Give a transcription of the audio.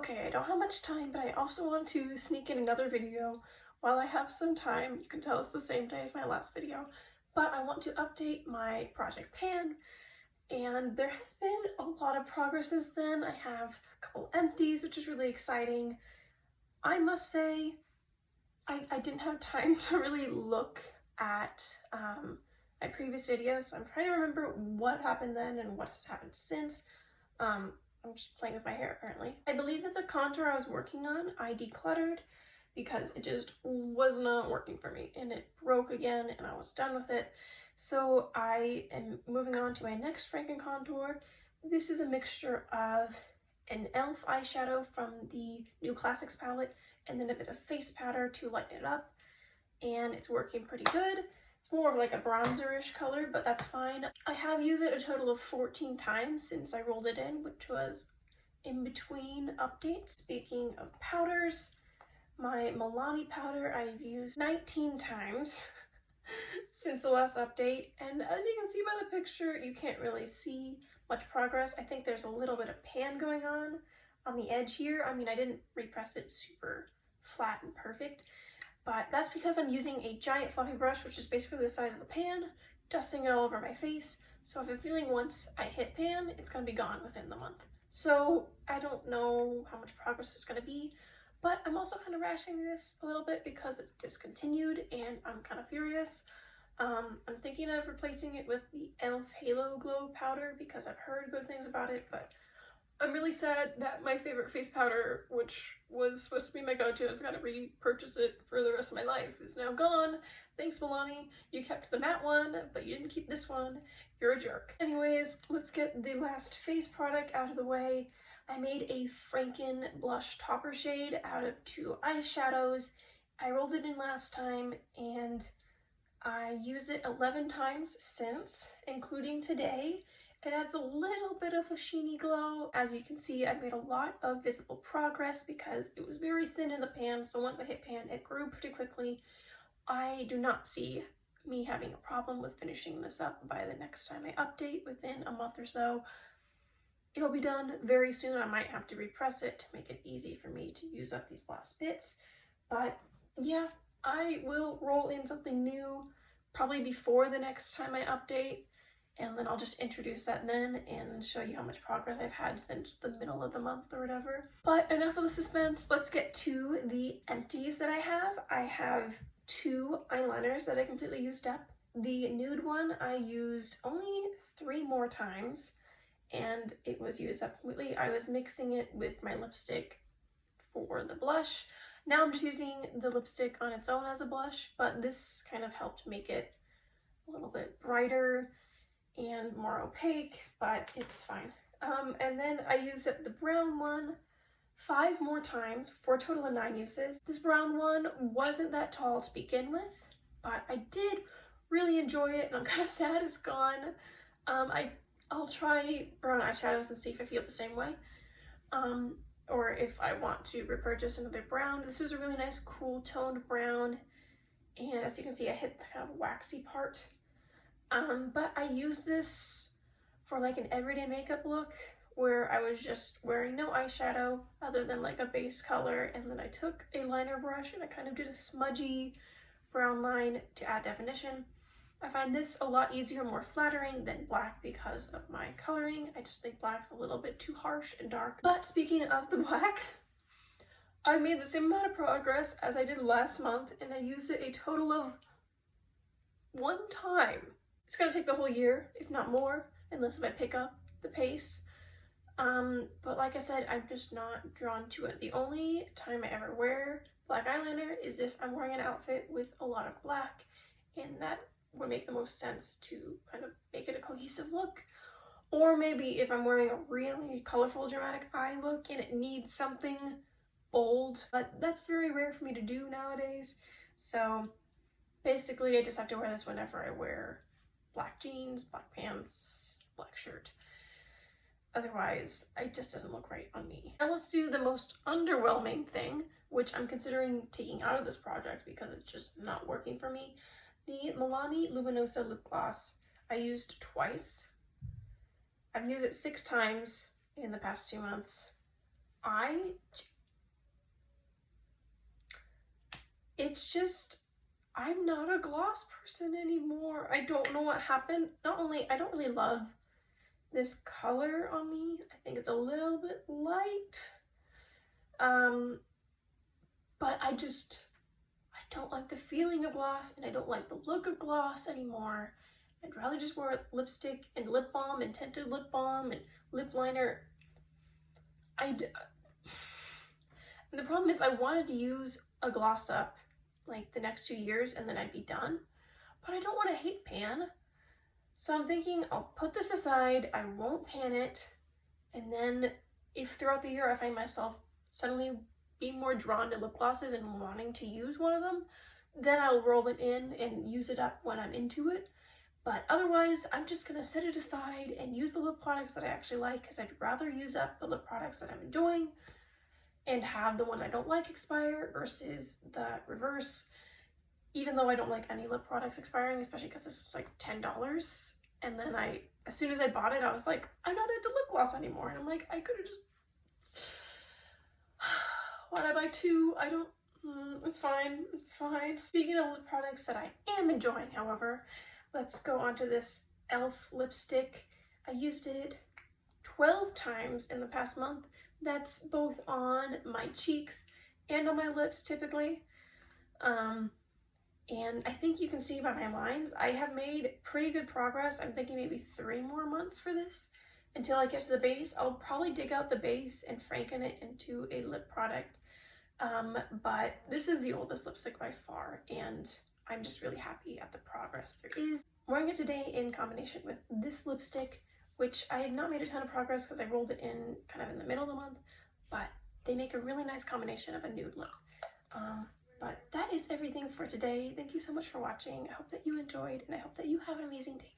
Okay, I don't have much time, but I also want to sneak in another video while I have some time. You can tell it's the same day as my last video, but I want to update my Project Pan, and there has been a lot of progress since then. I have a couple empties, which is really exciting. I must say, I didn't have time to really look at my previous videos, so I'm trying to remember what happened then and what has happened since. I'm just playing with my hair apparently. I believe that the contour I was working on, I decluttered because it just was not working for me and it broke again and I was done with it. So I am moving on to my next Franken contour. This is a mixture of an e.l.f. eyeshadow from the New Classics palette and then a bit of face powder to lighten it up, and it's working pretty good. It's more of like a bronzer-ish color, but that's fine. I have used it a total of 14 times since I rolled it in, which was in between updates. Speaking of powders, my Milani powder I've used 19 times since the last update, and as you can see by the picture, you can't really see much progress. I think there's a little bit of pan going on the edge here. I mean, I didn't repress it super flat and perfect, but that's because I'm using a giant fluffy brush, which is basically the size of the pan, dusting it all over my face. So if I'm feeling once I hit pan, it's gonna be gone within the month. So I don't know how much progress there's gonna be, but I'm also kind of rationing this a little bit because it's discontinued and I'm kind of furious. I'm thinking of replacing it with the e.l.f. Halo Glow powder because I've heard good things about it, but I'm really sad that my favorite face powder, which was supposed to be my go-to, I was gonna repurchase it for the rest of my life, is now gone. Thanks, Milani. You kept the matte one, but you didn't keep this one. You're a jerk. Anyways, let's get the last face product out of the way. I made a Franken blush topper shade out of 2 eyeshadows. I rolled it in last time, and I used it 11 times since, including today. It adds a little bit of a sheeny glow. As you can see, I made a lot of visible progress because it was very thin in the pan, so once I hit pan, it grew pretty quickly. I do not see me having a problem with finishing this up by the next time I update within a month or so. It'll be done very soon. I might have to repress it to make it easy for me to use up these last bits, but yeah, I will roll in something new probably before the next time I update, and then I'll just introduce that then and show you how much progress I've had since the middle of the month or whatever. But enough of the suspense, let's get to the empties that I have. I have 2 eyeliners that I completely used up. The nude one I used only 3 more times and it was used up completely. I was mixing it with my lipstick for the blush. Now I'm just using the lipstick on its own as a blush, but this kind of helped make it a little bit brighter and more opaque, but it's fine. And then I used up the brown one 5 more times for a total of 9 uses. This brown one wasn't that tall to begin with, but I did really enjoy it and I'm kind of sad it's gone. I'll try brown eyeshadows and see if I feel the same way. Or if I want to repurchase another brown. This is a really nice cool toned brown, and as you can see I hit the kind of waxy part. But I use this for like an everyday makeup look where I was just wearing no eyeshadow other than like a base color, and then I took a liner brush and I kind of did a smudgy brown line to add definition. I find this a lot easier, more flattering than black because of my coloring. I just think black's a little bit too harsh and dark. But speaking of the black, I made the same amount of progress as I did last month, and I used it a total of 1 time. It's gonna take the whole year, if not more, unless if I pick up the pace. But like I said, I'm just not drawn to it. The only time I ever wear black eyeliner is if I'm wearing an outfit with a lot of black, and that would make the most sense to kind of make it a cohesive look. Or maybe if I'm wearing a really colorful dramatic eye look and it needs something bold, but that's very rare for me to do nowadays. So basically I just have to wear this whenever I wear black jeans, black pants, black shirt. Otherwise, it just doesn't look right on me. Now let's do the most underwhelming thing, which I'm considering taking out of this project because it's just not working for me. The Milani Luminoso lip gloss I used twice. I've used it 6 times in the past 2 months. I it's just, I'm not a gloss person anymore. I don't know what happened. Not only, I don't really love this color on me. I think it's a little bit light. But I don't like the feeling of gloss, and I don't like the look of gloss anymore. I'd rather just wear lipstick and lip balm and tinted lip balm and lip liner. And the problem is I wanted to use a gloss up like the next 2 years and then I'd be done. But I don't want to hate pan. So I'm thinking I'll put this aside, I won't pan it, and then if throughout the year I find myself suddenly being more drawn to lip glosses and wanting to use one of them, then I'll roll it in and use it up when I'm into it. But otherwise, I'm just gonna set it aside and use the lip products that I actually like, because I'd rather use up the lip products that I'm enjoying and have the ones I don't like expire versus the reverse. Even though I don't like any lip products expiring, especially because this was like $10. And then as soon as I bought it, I was like, I'm not into lip gloss anymore. And I'm like, I could have just, why'd I buy two? I don't, it's fine, it's fine. Speaking of lip products that I am enjoying, however, let's go on to this e.l.f. lipstick. I used it 12 times in the past month. That's both on my cheeks and on my lips typically. And I think you can see by my lines, I have made pretty good progress. I'm thinking maybe 3 more months for this until I get to the base. I'll probably dig out the base and franken it into a lip product. But this is the oldest lipstick by far, and I'm just really happy at the progress there is. I'm wearing it today in combination with this lipstick, which I had not made a ton of progress because I rolled it in kind of in the middle of the month, but they make a really nice combination of a nude look. But that is everything for today. Thank you so much for watching. I hope that you enjoyed, and I hope that you have an amazing day.